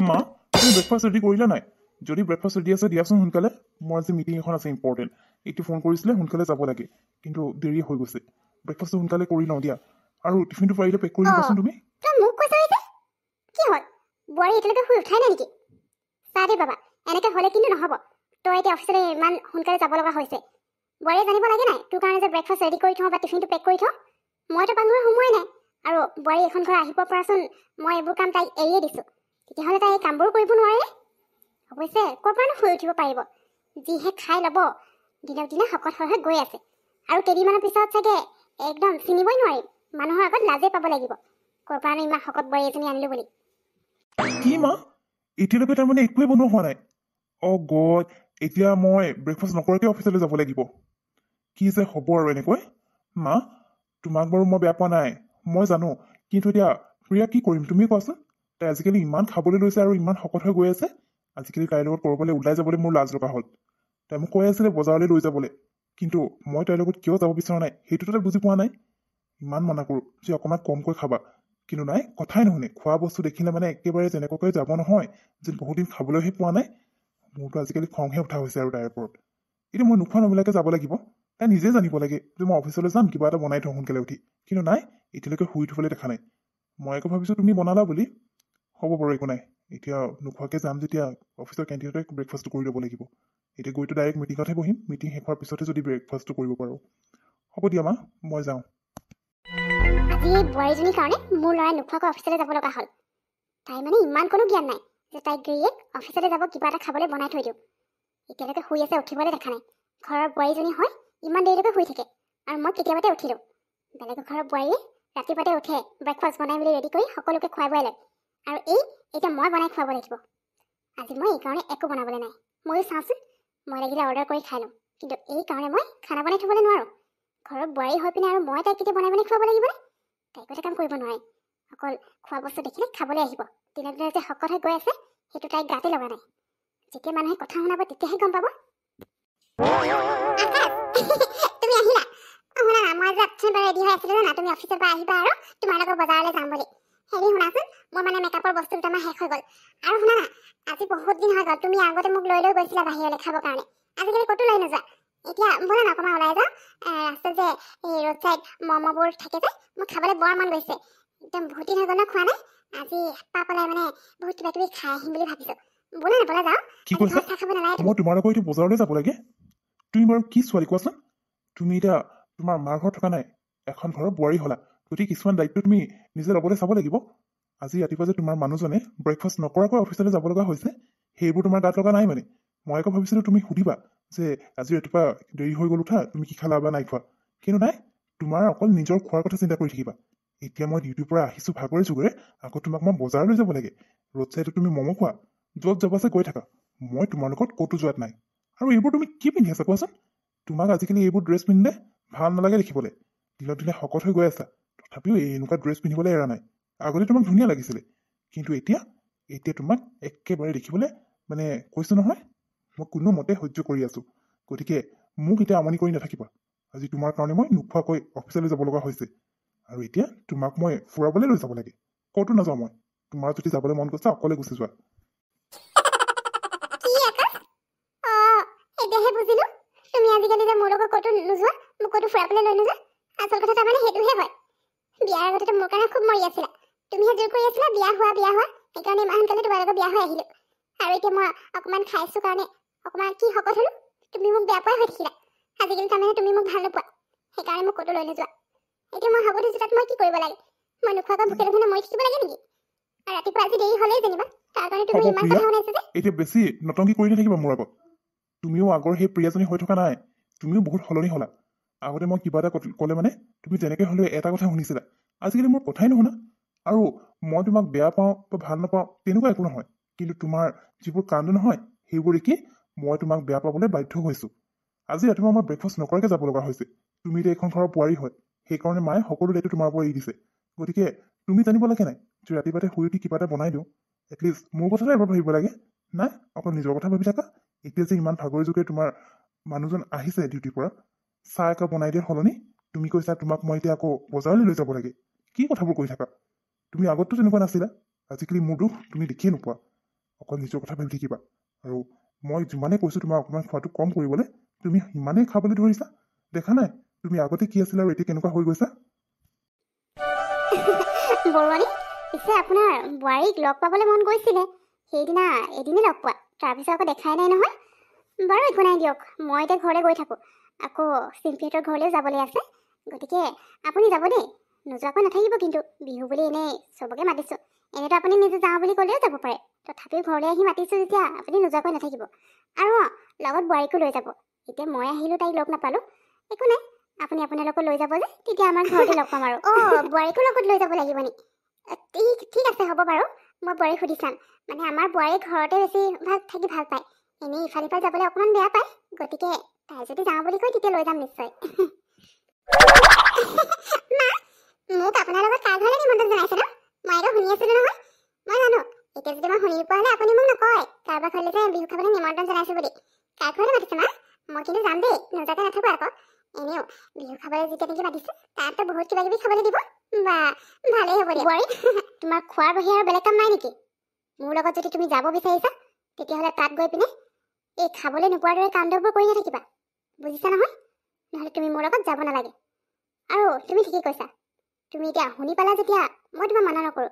মা তুমি breakfast ready কৰিলা নাই? যদি ব্ৰেকফাষ্ট ৰেডি আছে দিয়াচোন সোনকালে। মোৰ আজি মিটিং এখন আছে ইম্পৰ্টেণ্ট। এইটো ফোন কৰিছিলে সোনকালে যাব লাগে, কিন্তু দেৰি হৈ গৈছে। ব্ৰেকফাষ্টটো সোনকালে কৰি লওঁ দিয়া। আৰু টিফিনটো পাৰিলে পেক কৰি দিবাচোন তুমি। তই মোক কৈছ যে কি হ'ল? বোৱাৰী এতিয়ালৈকে শুই উঠাই নাই নেকি? চা দে বাবা, এনেকৈ হ'লে কিন্তু নহ'ব। তই এতিয়া অফিচলৈ ইমান সোনকালে যাব লগা হৈছে। বোৱাৰীয়ে জানিব লাগে নাই তোৰ কাৰণে যে ব্ৰেকফাষ্ট ৰেডি কৰি থওঁ বা টিফিনটো পেক কৰি থওঁ। মইতো পাকঘৰত সোমোৱাই নাই, আৰু বোৱাৰী এখন ঘৰ আহিব পৰাচোন মই এইবোৰ কাম তাইক এৰিয়ে দিছোঁ। তেতিয়াহ'লে তাই এই কামবোৰ কৰিব নোৱাৰে। অৱশ্যে ক'ৰ পৰানো শুই উঠিব পাৰিব? যিহে খাই ল'ব, দিনক দিনে শকত হৈ গৈ আছে। আৰু কেইদিনমানৰ পিছত চাগে একদম চিনিবই নোৱাৰিম। মানুহৰ আগত লাজে পাব লাগিব ক'ৰ পৰানো ইমান শকত বোৱাৰী এজনী আনিলোঁ বুলি। কি মা, এতিয়ালৈকে তাৰমানে একোৱে বনোৱা হোৱা নাই? অ গড, এতিয়া মই ব্ৰেকফাষ্ট নকৰাকৈ অফিচলৈ যাব লাগিব। কি যে হ'ব আৰু এনেকৈ। মা, তোমাক বাৰু মই বেয়া পোৱা নাই, মই জানো, কিন্তু এতিয়া প্ৰিয়া কি কৰিম তুমি কোৱাচোন? তাই আজিকালি ইমান খাবলৈ লৈছে আৰু ইমান শকত হৈ গৈ আছে। আজিকালি তাইৰ লগত ক'ৰবালৈ ওলাই যাবলৈ মোৰ লাজ লগা হ'ল। তাই মোক কৈ আছিলে বজাৰলৈ লৈ যাবলৈ, কিন্তু মই তাইৰ লগত কিয় যাব বিচৰা নাই সেইটোতো তাই বুজি পোৱা নাই। ইমান মানা কৰোঁ যে অকণমান কমকৈ খাবা, কিন্তু নাই, কথাই নুশুনে। খোৱা বস্তু দেখিলে মানে একেবাৰে যেনেকুৱাকৈ যাব নহয় যেন বহুত দিন খাবলৈহে পোৱা নাই। মোৰতো আজিকালি খংহে উঠা হৈছে আৰু তাইৰ ওপৰত। এতিয়া মই নোখোৱা নবিলাকে যাব লাগিব। তাই নিজে জানিব লাগে যে মই অফিচলৈ যাম, কিবা এটা বনাই থওঁ সোনকালে উঠি, কিন্তু নাই, এতিয়ালৈকে শুই উঠিবলৈ দেখা নাই। মই আকৌ ভাবিছোঁ তুমি বনালা বুলি। হ'ব বাৰু, একো নাই। এতিয়া নোখোৱাকৈ যাম যেতিয়া অফিচৰ কেণ্টিনতে ব্ৰেকফাষ্টটো কৰি ল'ব লাগিব। এতিয়া গৈতো ডাইৰেক্ট মিটিঙতহে বহিম, মিটিং শেষ হোৱাৰ পিছতহে যদি ব্ৰেকফাষ্টটো কৰিব পাৰোঁ। হ'ব দিয়া মা, মই যাওঁ। আজি এই বোৱাৰীজনীৰ কাৰণে মোৰ ল'ৰাই নোখোৱাকৈ অফিচলৈ যাব লগা হ'ল। তাই মানে ইমান কোনো জ্ঞান নাই যে তাইক গিৰিয়েক অফিচলৈ যাব কিবা এটা খাবলৈ বনাই থৈ দিওঁ। এতিয়ালৈকে শুই আছে, উঠিবলৈ দেখা নাই। ঘৰৰ বোৱাৰীজনী হয় ইমান দেৰিলৈকে শুই থাকে, আৰু মই কেতিয়াবাতে উঠিলোঁ। বেলেগৰ ঘৰৰ বোৱাৰীয়ে ৰাতিপুৱাতে উঠে, ব্ৰেকফাষ্ট বনাই মেলি ৰেডি কৰি সকলোকে খুৱাই বোৱাই লয়, আৰু এতিয়া মই বনাই খুৱাব লাগিব। আজি মই এইকাৰণে একো বনাবলৈ নাই। ময়ো চাওঁচোন, মই লাগিলে অৰ্ডাৰ কৰি খাই লওঁ, কিন্তু এই কাৰণে মই খানা বনাই থ'বলৈ নোৱাৰোঁ। ঘৰৰ বোৱাৰী হৈ পিনে আৰু মই তাইক কেতিয়া বনাই খুৱাব লাগিবনে? তাই একো কাম কৰিব নোৱাৰে, অকল খোৱা বস্তু দেখিলে খাবলৈ আহিব। দিনক দিনে যে শকত হৈ গৈ আছে সেইটো তাইক গাতে লগা নাই। যেতিয়া মানুহে কথা শুনাব তেতিয়াহে গম পাব। তুমি আহিলা? শুনা না, মই যে অপশ্যন ৰেডি হৈ আছিলোঁ না, তুমি অফিচৰ পৰা আহিবা আৰু তোমাৰ লগত বজাৰলৈ যাম বুলি। হেৰি শুনাচোন, মোৰ মানে মেকআপৰ বস্তু দুটামান শেষ হৈ গ'ল। আৰু শুনা না, আজি বহুত দিন হৈ গ'ল, তুমি আগতে মোক লৈ গৈছিলা বাহিৰলৈ খাবৰ কাৰণে। আজিকালি ক'তো লৈ নোযোৱা। এতিয়া ব'লা না অকণমান ওলাই যাওঁ। ৰাস্তাত যে এই ৰোড চাইড ম'ম'বোৰ থাকে যে, মোৰ খাবলৈ বৰ মন গৈছে। একদম বহুত দিন হৈ গ'ল ন খোৱা নাই। আজি পাপা পলাই মানে বহুত কিবা কিবি খাই আহিম বুলি ভাবিছোঁ। ব'লা না, ব'লা যাওঁ। কি কৈছা? চাহ খাব নালাগে। মই তোমাৰ লগত এতিয়া বজাৰলৈ যাব লাগে? তুমি বাৰু কি ছোৱালী কোৱাচোন? তুমি এতিয়া তোমাৰ মাৰ ঘৰত থকা নাই, এখন ঘৰৰ বোৱাৰী হ'লা, গতিকে কিছুমান দায়িত্ব তুমি নিজে ল'বলৈ চাব লাগিব। আজি ৰাতিপুৱা যে তোমাৰ মানুহজনে ব্ৰেকফাষ্ট নকৰাকৈ অফিচলৈ যাব লগা হৈছে, সেইবোৰ তোমাৰ গাত লগা নাই মানে? মই আকৌ ভাবিছিলোঁ তুমি সুধিবা যে আজি ৰাতিপুৱা দেৰি হৈ গ'ল উঠা, তুমি কি খালা বা নাই খোৱা, কিন্তু নাই, তোমাৰ অকল নিজৰ খোৱাৰ কথা চিন্তা কৰি থাকিবা। এতিয়া মই ডিউটিৰ পৰা আহিছোঁ ভাগৰে যুগৰে, আকৌ তোমাক মই বজাৰলৈ যাব লাগে। ৰোড চাইডত তুমি ম'ম' খোৱা, য'ত যাবাছে গৈ থাকা, মই তোমাৰ লগত ক'তো যোৱাত নাই। আৰু এইবোৰ তুমি কি পিন্ধি আছা কোৱাচোন? তোমাক আজিকালি এইবোৰ ড্ৰেছ পিন্ধিলে ভাল নালাগে দেখিবলৈ। দিনক দিনে শকত হৈ গৈ আছা, তথাপিও এনেকুৱা ড্ৰেছ পিন্ধিবলৈ এৰা নাই। আগতে তোমাক ধুনীয়া লাগিছিলে, কিন্তু এতিয়া তোমাক একেবাৰে দেখিবলৈ মানে কৈছোঁ নহয়, মই কোনোমতে সহ্য কৰি আছোঁ। গতিকে মোক এতিয়া আমনি কৰি নাথাকিবা। আজি তোমাৰ কাৰণে মই নোখোৱাকৈ অফিচলৈ যাব লগা হৈছে, আৰু এতিয়া তোমাক মই ফুৰাবলৈ লৈ যাব লাগে। ক'তো নাযাওঁ মই। তোমাৰ যদি যাবলৈ মন গৈছে অকলে গুচি যোৱা। এতিয়াহে বুজিলো তুমি আজিকালি যে মোৰ লগত ক'তো নোযোৱা, মোক ক'তো ফুৰাবলৈ লৈ নোযোৱা। আচল কথা তাৰমানে সেইটোহে হয়। বিয়াৰ আগতে মোৰ কাৰণে খুব মৰি আছিলা, তুমিহে জোৰ কৰি আছিলা বিয়া হোৱা, সেইকাৰণে ইমান সোনকালে তোমাৰ লগত বিয়া হৈ আহিলো। আৰু এতিয়া মই অকণমান খাইছো কাৰণে অকণমান কি শকত হলো, তুমি মোক বেয়া পোৱাই হৈ থাকিলা। আজিকালি তাৰমানে তুমি মোক ভাল নোপোৱা, সেইকাৰণে মোক ক'তো লৈ নোযোৱা। এতিয়া মই শকত হৈছো, তাত মই কি কৰিব লাগে? মই নোখোৱাকৈ ভোকে ভোকে মৰি থাকিব লাগে নেকি? আৰু ৰাতিপুৱা আজি দেৰি হ'লেই যেনিবা, তাৰ কাৰণে তুমি হ'ব ইমান প্ৰিয়া, কথা শুনাইছা যে। এতিয়া বেছি নটংকি কৰি নাথাকিবা মোৰ আগত। তুমিও আগৰ সেই প্ৰিয়াজনী হৈ থকা নাই, তুমিও বহুত সলনি হ'লা। আগতে মই কিবা এটা ক'লে মানে তুমি যেনেকৈ হ'লেও এটা কথা শুনিছিলা, আজিকালি মোৰ কথাই নুশুনা। আৰু মই তোমাক বেয়া পাওঁ বা ভাল নাপাওঁ তেনেকুৱা একো নহয়, কিন্তু তোমাৰ যিবোৰ কাণ্ড নহয় সেইবোৰ দেখি মই তোমাক বেয়া পাবলৈ বাধ্য হৈছোঁ। আজি ৰাতিপুৱা মই ব্ৰেকফাষ্ট নকৰাকৈ যাব লগা হৈছে। তুমি এতিয়া এইখন ঘৰৰ বোৱাৰী হয়, সেইকাৰণে মায়ে সকলো দায়িত্ব তোমাৰ ওপৰত এৰি দিছে। গতিকে তুমি জানিব লাগে নাই যে ৰাতিপুৱাতে শুই উঠি কিবা এটা বনাই দিওঁ, এটলিষ্ট মোৰ কথাটো এবাৰ ভাবিব লাগে। নাই, অকল নিজৰ কথা ভাবি থাকা। এতিয়া যে ইমান ভাগৰি যোগে তোমাৰ মানুহজন আহিছে ডিউটিৰ পৰা, চাহ একাপ বনাই দিয়াৰ সলনি তুমি কৈছা তোমাক মই এতিয়া আকৌ বজাৰলৈ লৈ যাব লাগে। কি কথাবোৰ কৈ থাকা? তুমি আগততো তেনেকুৱা নাছিলা, আজিকালি মোৰ দুখ তুমি দেখিয়ে নোপোৱা। অকল নিজৰ কথা ভাবি থাকিবা আৰু মই যিমানে কৈছো তোমাৰ অকণমান খোৱাটো কম কৰিবলৈ তুমি সিমানেই খাবলৈ ধৰিছা দেখা নাই তুমি আগতে কি আছিলা আৰু এতিয়া কেনেকুৱা হৈ গৈছা বৰুৱানী পিছে আপোনাৰ বোৱাৰীক লগ পাবলৈ মন গৈছিলে সেইদিনা এদিনে লগ পোৱা তাৰপিছত আকৌ দেখাই নাই নহয় বাৰু একো নাই দিয়ক মই এতিয়া ঘৰলৈ গৈ থাকোঁ আকৌ চিম্পিহঁতৰ ঘৰলৈও যাবলৈ আছে গতিকে আপুনি যাব দেই নোযোৱাকৈ নাথাকিব কিন্তু বিহু বুলি এনেই চবকে মাতিছোঁ এনেতো আপুনি নিজে যাওঁ বুলি ক'লেও যাব পাৰে তথাপিও ঘৰলৈ আহি মাতিছোঁ যেতিয়া আপুনি নোযোৱাকৈ নাথাকিব আৰু লগত বোৱাৰীকো লৈ যাব এতিয়া মই আহিলোঁ তাইক লগ নাপালোঁ একো নাই আপুনি আপোনালোকক লৈ যাব যে তেতিয়া আমাৰ ঘৰতে লগ পাম আৰু বোৱাৰীকো লগত লৈ যাব লাগিব নি ঠিক আছে হ'ব বাৰু মই বোৱাৰীক সুধি চাম মানে আমাৰ বোৱাৰীক ঘৰতে বেছি ভাগ থাকি ভাল পায় এনেই ইফাল সিফাল যাবলৈ অকণমান বেয়া পায় গতিকে তাই যদি যাওঁ বুলি কয় তেতিয়া লৈ যাম নিশ্চয় মোক আপোনাৰ লগত কাৰ ঘৰলৈ নিমন্ত্ৰণ জনাইছে ন মই আকৌ শুনি আছিলোঁ নহয় মই জানো এতিয়া যদি মই শুনি পোৱা হ'লে আপুনি মোক নকয় কাৰোবাৰ ঘৰলৈ যে বিহু খাবলৈ নিমন্ত্ৰণ জনাইছোঁ বুলি কাৰ ঘৰলৈ মাতিছে মা মই কিন্তু যাম দেই নোযোৱাকৈ নাথাকোঁ আকৌ এনেও বিহু খাবলৈ যেতিয়া নেকি মাতিছে তাততো বহুত কিবা কিবি খাবলৈ দিব বা ভালেই হ'ব দিয়া বোৱাৰী তোমাৰ খোৱাৰ বাহিৰে আৰু বেলেগ কাম নাই নেকি মোৰ লগত যদি তুমি যাব বিচাৰিছা তেতিয়াহ'লে তাত গৈ পিনে এই খাবলৈ নোপোৱাৰ দৰে কাণ্ডবোৰ কৰি নাথাকিবা বুজিছা নহয় নহ'লে তুমি মোৰ লগত যাব নালাগে আৰু তুমি ঠিকেই কৈছা তুমি এতিয়া শুনি পালা যেতিয়া মই তোমাক মানা নকৰোঁ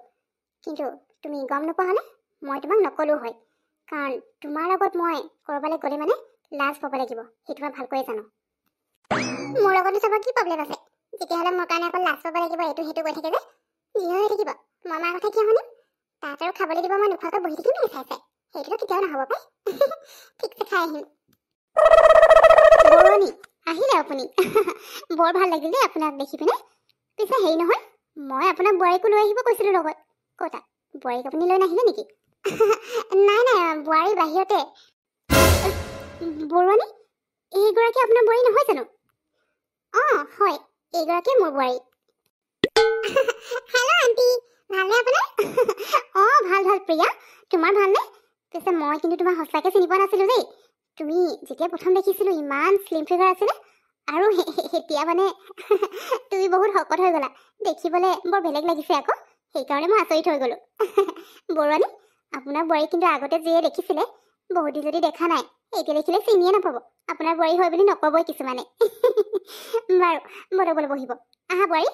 কিন্তু তুমি গম নোপোৱা হ'লে মই তোমাক নক'লেও হয় কাৰণ তোমাৰ লগত মই ক'ৰবালৈ গ'লে মানে লাজ পাব লাগিব সেইটো মই ভালকৈয়ে জানো মোৰ লগতো চাবৰ কি প্ৰব্লেম আছে তেতিয়াহ'লে মোৰ কাৰণে অকল লাজ পাব লাগিব এইটো সেইটো কৈ থাকে যে যি হৈ থাকিব মই মাৰ কথা কিয় শুনিম তাত আৰু খাবলৈ দিব মই নোখোৱাকৈ বহি থাকিম নেকি চাই চাই সেইটোতো কেতিয়াও নহ'ব পাই ঠিকছে খাই আহিম বৰুৱানী আহিলে আপুনি বৰ ভাল লাগিল দেই আপোনাক দেখি পিনে পিছে হেৰি নহয় মই আপোনাক বোৱাৰীকো লৈ আহিব কৈছিলোঁ লগত ক'তা বোৱাৰীক আপুনি লৈ নাহিলে নেকি নাই বোৱাৰী বাহিৰতে বৰুৱানী এইগৰাকী আপোনাৰ বোৱাৰী নহয় জানো অঁ হয় এইগৰাকীয়ে মোৰ বোৱাৰী হেল্ল' আণ্টি ভালনে আপোনাৰ অঁ ভাল প্ৰিয়া তোমাৰ ভালনে পিছে মই কিন্তু তোমাক সঁচাকৈ চিনি পোৱা নাছিলোঁ দেই তুমি যেতিয়া প্ৰথম দেখিছিলোঁ ইমান শ্লিম ফিগাৰ আছিলে আৰু এতিয়া মানে তুমি বহুত শকত হৈ গ'লা দেখিবলৈ বৰ বেলেগ লাগিছে আকৌ সেইকাৰণে মই আচৰিত হৈ গ'লোঁ বৰুৱানী আপোনাৰ বোৱাৰী কিন্তু আগতে যিয়ে দেখিছিলে বহুতে যদি দেখা নাই এতিয়া দেখিলে চিনিয়ে নাপাব আপোনাৰ বোৱাৰী হয় বুলি নক'বই কিছুমানে বাৰু বলে বহিব আহা বোৱাৰী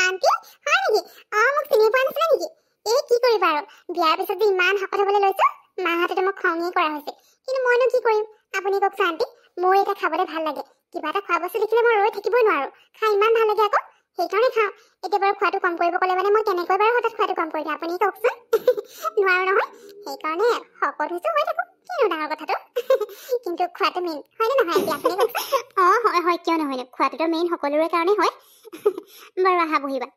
আণ্টি হয় নেকি মোক চিনি পোৱা নাছিলে নেকি এই কি কৰিবা আৰু বিয়াৰ পিছত যে ইমান শকত হ'বলৈ লৈছোঁ মাহঁতে মোক খঙেই কৰা হৈছে কিন্তু মইনো কি কৰিম আপুনি কওকচোন আণ্টি মোৰ এতিয়া খাবলৈ ভাল লাগে কিবা এটা খোৱা বস্তু দেখিলে মই ৰৈ থাকিবই নোৱাৰোঁ খাই ইমান ভাল লাগে আকৌ সেইকাৰণে খাওঁ এতিয়া বাৰু খোৱাটো কম কৰিব ক'লে মানে মই কেনেকৈ বাৰু হঠাৎ খোৱাটো কম কৰি দিওঁ আপুনি কওকচোন নোৱাৰোঁ নহয় সেইকাৰণে শকত হৈছোঁ হৈ থাকোঁ কিনো ডাঙৰ কথাটো কিন্তু খোৱাটো মেইন হয়নে নহয় এতিয়া আপুনি কওকচোন অঁ হয় কিয় নহয়নো খোৱাটোতো মেইন সকলোৰে কাৰণে হয় বাৰু আহা বহিবা